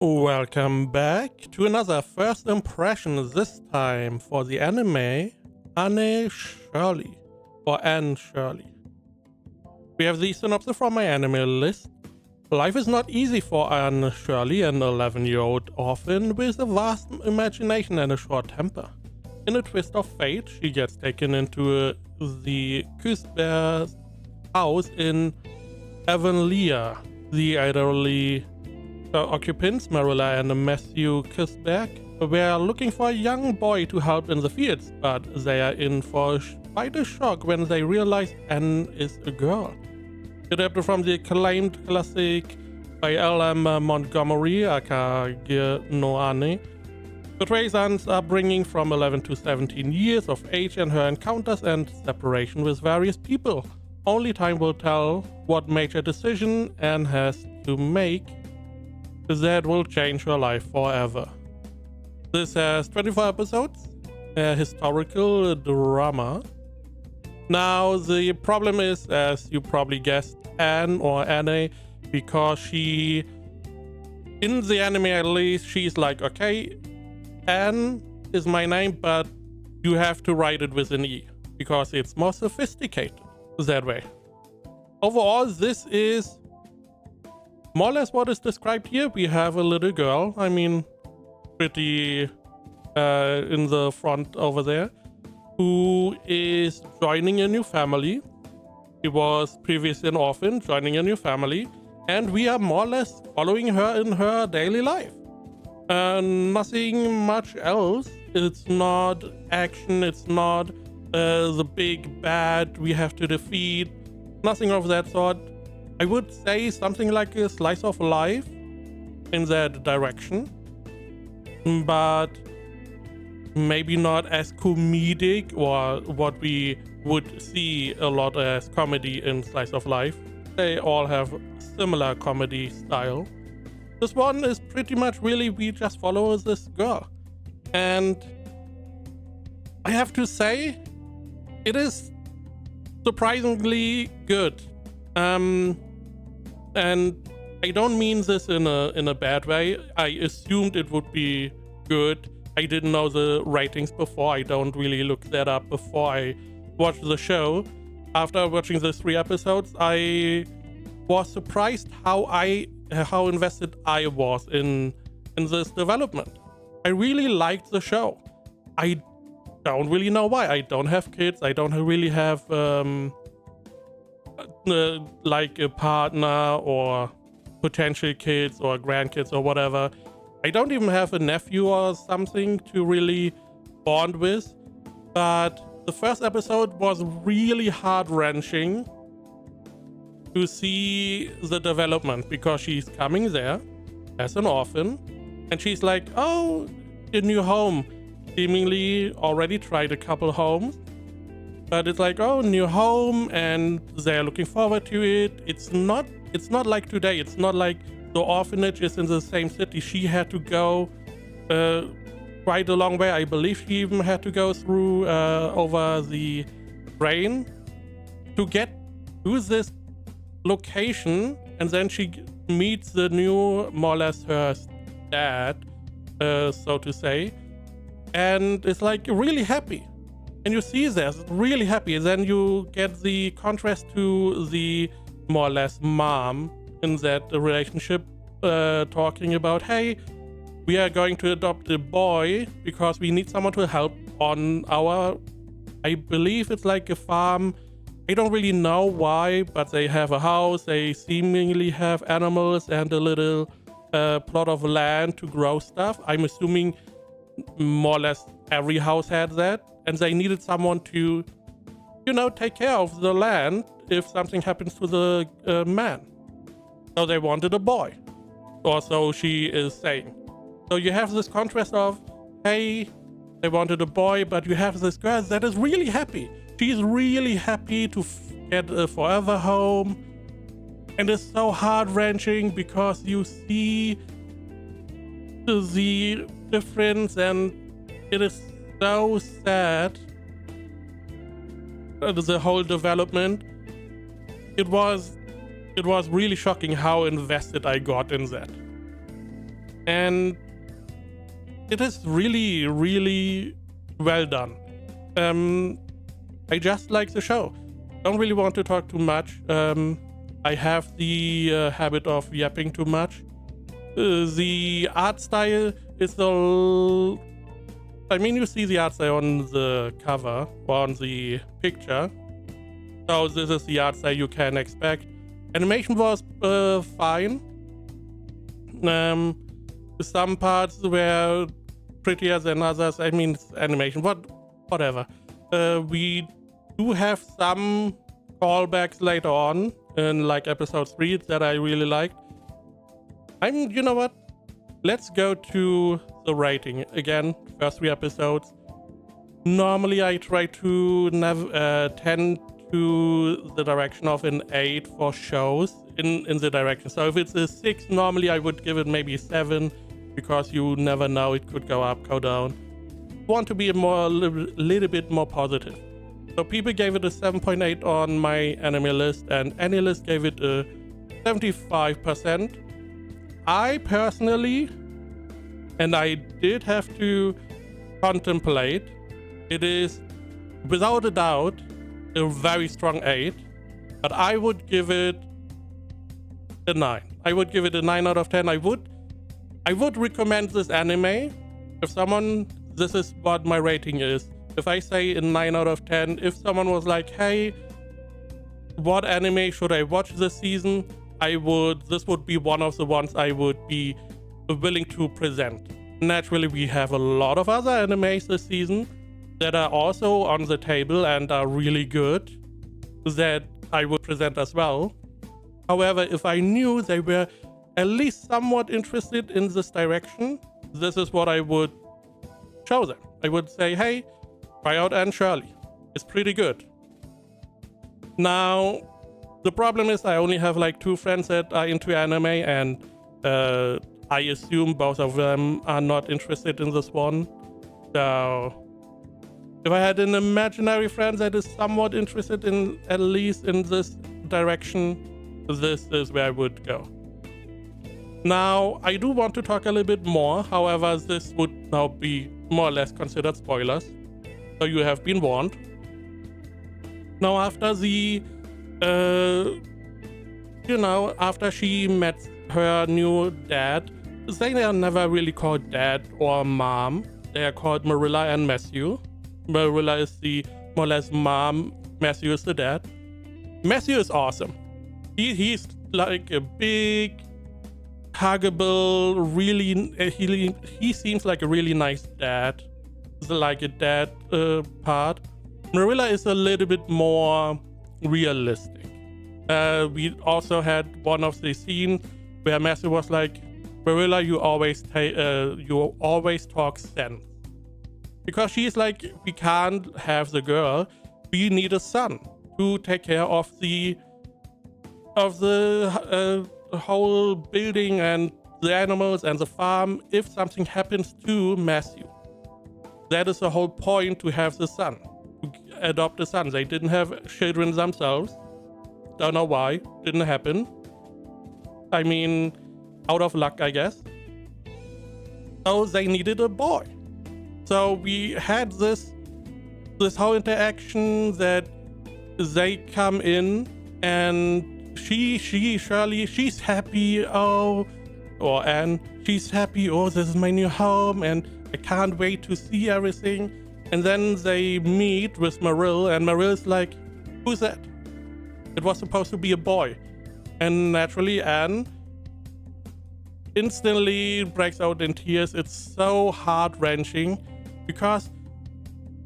Welcome back to another first impression, this time for the anime Anne Shirley, or Anne Shirley. We have the synopsis from my anime list. Life is not easy for Anne Shirley, an 11-year-old orphan with a vast imagination and a short temper. In a twist of fate, she gets taken into the Cusbear's house in Avonlea. The elderly occupants, Marilla and Matthew Cusberg, were looking for a young boy to help in the fields, but they are in for quite a shock when they realize Anne is a girl. Adapted from the acclaimed classic by L.M. Montgomery, aka no Anne, portrays Anne's upbringing from 11 to 17 years of age and her encounters and separation with various people. Only time will tell what major decision Anne has to make that will change her life forever. This has 24 episodes, a historical drama. Now, the problem is, as you probably guessed, Anne or Anne, because she, in the anime at least, she's like, okay, Anne is my name, but you have to write it with an E, because it's more sophisticated that way. Overall, this is more or less what is described here. We have a little girl, pretty in the front over there, who is joining a new family. She was previously an orphan, joining a new family, and we are more or less following her in her daily life. Nothing much else. It's not action, it's not the big bad we have to defeat, nothing of that sort. I would say something like a slice of life in that direction, but maybe not as comedic or what we would see a lot as comedy in slice of life. They all have similar comedy style. This one is pretty much really we just follow this girl, and I have to say it is surprisingly good. And I don't mean this in a bad way. I assumed it would be good. I didn't know the ratings before. I don't really look that up before I watched the show. After watching the 3 episodes, I was surprised how invested I was in this development. I really liked the show. I don't really know why. I don't have kids. I don't really have like a partner or potential kids or grandkids or whatever. I don't even have a nephew or something to really bond with, but the first episode was really heart-wrenching to see the development, because she's coming there as an orphan and she's like, oh, a new home. Seemingly already tried a couple homes, but it's like, oh, new home, and they're looking forward to it. It's not like today. It's not like the orphanage is in the same city. She had to go quite a long way. I believe she even had to go through over the train to get to this location, and then she meets the new, more or less her dad, so to say, and it's like really happy. And you see this really happy. And then you get the contrast to the more or less mom in that relationship, talking about, hey, we are going to adopt a boy because we need someone to help on our, I believe it's like a farm. I don't really know why, but they have a house. They seemingly have animals and a little plot of land to grow stuff. I'm assuming more or less every house had that. And they needed someone to, take care of the land if something happens to the man. So they wanted a boy. Or so she is saying. So you have this contrast of, hey, they wanted a boy, but you have this girl that is really happy. She's really happy to get a forever home. And it's so heart-wrenching because you see the difference, and it is so sad. The whole development. It was really shocking how invested I got in that. and it is really, really well done. I just like the show. Don't really want to talk too much. I have the habit of yapping too much. The art style is I mean, you see the art style on the cover or on the picture. So this is the art style you can expect. Animation was fine. Some parts were prettier than others. I mean, it's animation, whatever. We do have some callbacks later on in like episode 3 that I really liked. You know what? Let's go to the rating again. First 3 episodes. Normally I try to tend to the direction of an 8 for shows in the direction. So if it's a 6, normally I would give it maybe 7, because you never know, it could go up, go down. Want to be a little bit more positive. So people gave it a 7.8 on my anime list, and AnyList gave it a 75%. I personally, and I did have to contemplate, it is without a doubt a very strong 8, but I would give it a 9. I would give it a 9 out of 10. I would recommend this anime if someone, this is what my rating is. If I say a 9 out of 10, if someone was like, hey, what anime should I watch this season? This would be one of the ones I would be willing to present. Naturally, we have a lot of other animes this season that are also on the table and are really good that I would present as well. However, if I knew they were at least somewhat interested in this direction, this is what I would show them. I would say, hey, try out Anne Shirley. It's pretty good. Now, the problem is I only have like 2 friends that are into anime, and I assume both of them are not interested in this one. So if I had an imaginary friend that is somewhat interested in at least in this direction, this is where I would go. Now, I do want to talk a little bit more. However, this would now be more or less considered spoilers, so you have been warned. Now, after after she met her new dad, they are never really called dad or mom. They are called Marilla and Matthew. Marilla is the more or less mom. Matthew is the dad. Matthew is awesome. He's like a big, huggable, really, he seems like a really nice dad. Like a dad part. Marilla is a little bit more realistic. We also had one of the scenes where Matthew was like, Marilla, you always talk sense. Because she's like, we can't have the girl. We need a son to take care of the whole building and the animals and the farm if something happens to Matthew. That is the whole point, to have the son, to adopt a son. They didn't have children themselves. Don't know why. Didn't happen. I mean, out of luck, I guess. So they needed a boy. So we had this whole interaction that they come in and Shirley, she's happy, or Anne, she's happy, this is my new home and I can't wait to see everything. And then they meet with Marilla, and Marilla's like, who's that? It was supposed to be a boy. And naturally, Anne instantly breaks out in tears. It's so heart-wrenching because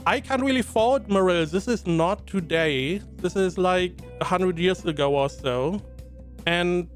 I can't really fault Marilla. This is not today. This is like 100 years ago or so. And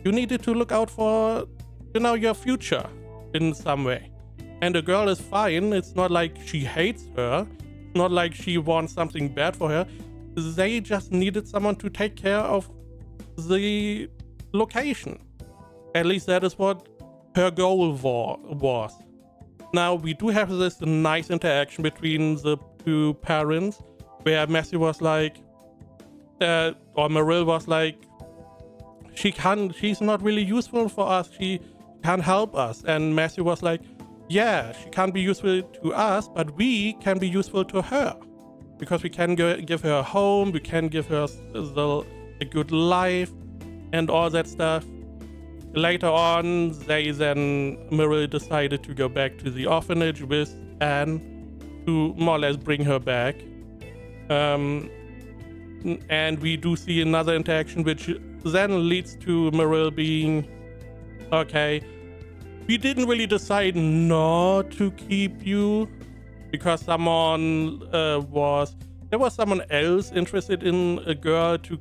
you needed to look out for, your future in some way. And the girl is fine. It's not like she hates her. It's not like she wants something bad for her. They just needed someone to take care of the location. At least that is what her goal was. Now, we do have this nice interaction between the 2 parents, where Matthew was like, or Marilla was like, she's not really useful for us. She can't help us. And Matthew was like, yeah, she can't be useful to us, but we can be useful to her. Because we can give her a home, we can give her a good life, and all that stuff. Later on, Muriel decided to go back to the orphanage with Anne to more or less bring her back. And we do see another interaction, which then leads to Muriel being, okay, we didn't really decide not to keep you because there was someone else interested in a girl to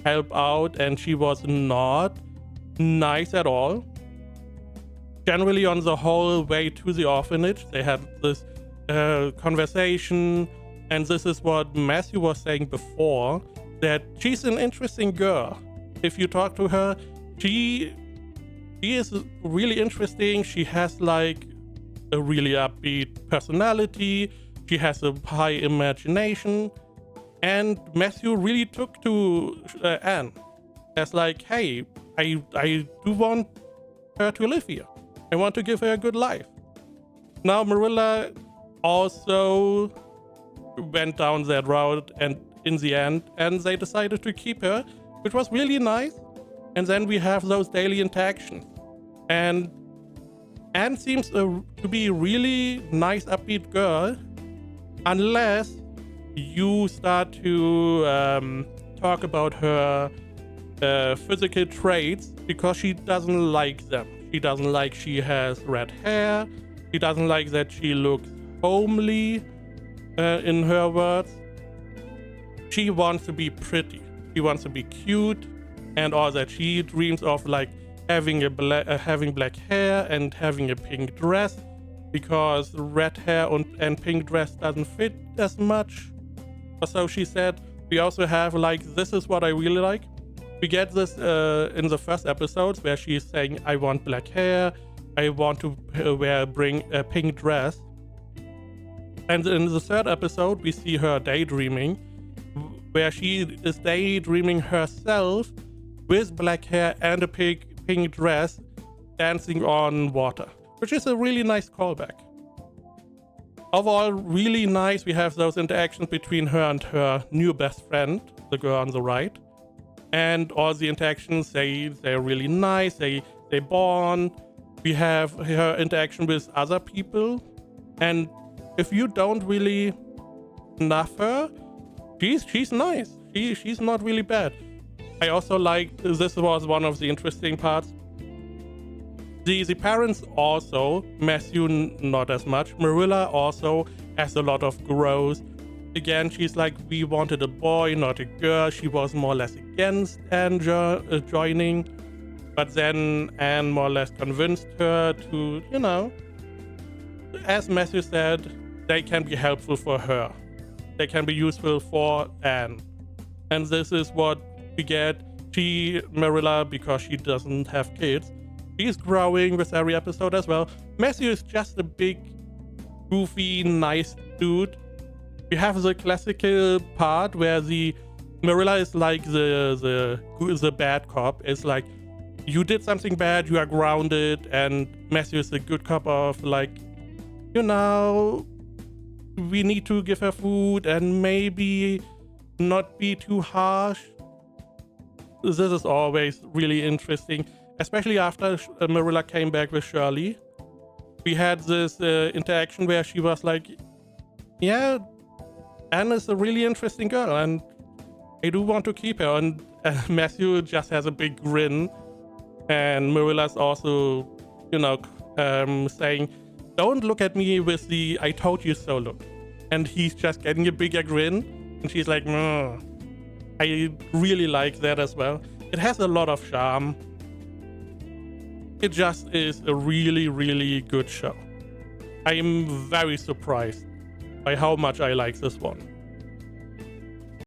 help out, and she was not nice at all. Generally, on the whole way to the orphanage, they had this conversation, and this is what Matthew was saying before, that she's an interesting girl. If you talk to her, she is really interesting. She has like a really upbeat personality. She has a high imagination. And Matthew really took to Anne as like, hey, I do want her to live here. I want to give her a good life. Now Marilla also went down that route, and in the end, and they decided to keep her, which was really nice. And then we have those daily interactions. And Anne seems to be a really nice, upbeat girl, unless you start to talk about her physical traits, because she doesn't like them. She doesn't like she has red hair. She doesn't like that she looks homely, in her words. She wants to be pretty. She wants to be cute and all that. She dreams of like having black hair and having a pink dress, because red hair and pink dress doesn't fit as much. So she said, we also have like, this is what I really like. We get this in the first episodes where she's saying, I want black hair, I want to bring a pink dress. And in the third episode, we see her daydreaming, where she is daydreaming herself with black hair and a pink dress dancing on water, which is a really nice callback. Overall, really nice. We have those interactions between her and her new best friend, the girl on the right. And all the interactions, they're really nice. They bond. We have her interaction with other people. And if you don't really love her, she's nice. She's not really bad. I also like, this was one of the interesting parts. The parents also, Matthew not as much, Marilla also has a lot of growth. Again, she's like, we wanted a boy, not a girl. She was more or less against Anne joining. But then Anne more or less convinced her to, you know, as Matthew said, they can be helpful for her. They can be useful for Anne. And this is what we get. Marilla, because she doesn't have kids, she's growing with every episode as well. Matthew is just a big, goofy, nice dude. We have the classical part where Marilla is like the bad cop. It's like, you did something bad, you are grounded, and Matthew is the good cop of like, you know, we need to give her food and maybe not be too harsh. This is always really interesting, especially after Marilla came back with Shirley. We had this interaction where she was like, yeah, Anne is a really interesting girl and I do want to keep her. And Matthew just has a big grin, and Marilla's also, you know, saying, don't look at me with the I told you so look. And he's just getting a bigger grin, and she's like, I really like that as well. It has a lot of charm. It just is a really, really good show. I am very surprised by how much I like this one.